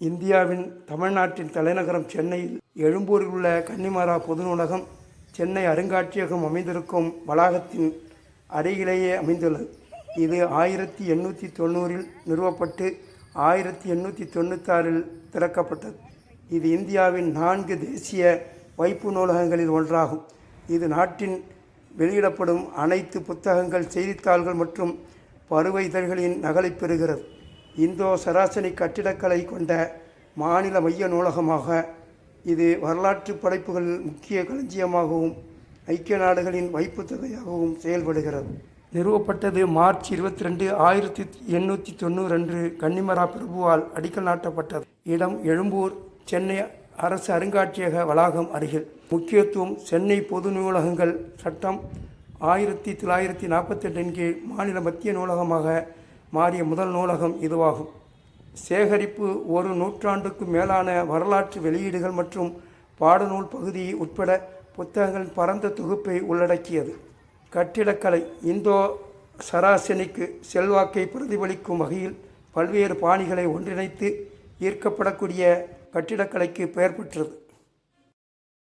இந்தியாவின் தமிழ்நாட்டின் தலைநகரம் சென்னையில் எழும்பூரில் உள்ள கன்னிமாரா பொது நூலகம் சென்னை அருங்காட்சியகம் அமைந்திருக்கும் வளாகத்தின் அருகிலேயே அமைந்துள்ளது. இது 1890 நிறுவப்பட்டு 1896 திறக்கப்பட்டது. இது இந்தியாவின் 4 தேசிய வைப்பு நூலகங்களில் ஒன்றாகும். இது நாட்டின் வெளியிடப்படும் அனைத்து புத்தகங்கள், செய்தித்தாள்கள் மற்றும் பருவ இதழ்களின் நகலை பெறுகிறது. இந்தோ சராசனிக் கட்டிடக்கலை கொண்ட மாநில மைய நூலகமாக இது வரலாற்று படைப்புகள் முக்கிய களஞ்சியமாகவும் ஐக்கிய நாடுகளின் வைப்பு தொகையாகவும் செயல்படுகிறது. நிறுவப்பட்டது மார்ச் 22, 1890 அன்று கன்னிமரா பிரபுவால் அடிக்கல் நாட்டப்பட்டது. இடம் எழும்பூர், சென்னை அரசு அருங்காட்சியக வளாகம் அருகில். முக்கியத்துவம்: சென்னை பொது நூலகங்கள் சட்டம் 1948 கீழ் மாநில மத்திய நூலகமாக மாறிய முதல் நூலகம் இதுவாகும். சேகரிப்பு: 1 நூற்றாண்டுக்கும் மேலான வரலாற்று வெளியீடுகள் மற்றும் பாடநூல் பகுதி உட்பட புத்தகங்களின் பரந்த தொகுப்பை உள்ளடக்கியது. கட்டிடக்கலை: இந்தோ சராசனிக்கு செல்வாக்கை பிரதிபலிக்கும் வகையில் பல்வேறு பாணிகளை ஒன்றிணைத்து ஈர்க்கப்படக்கூடிய கட்டிடக்கலைக்கு பெயர் பெற்றது.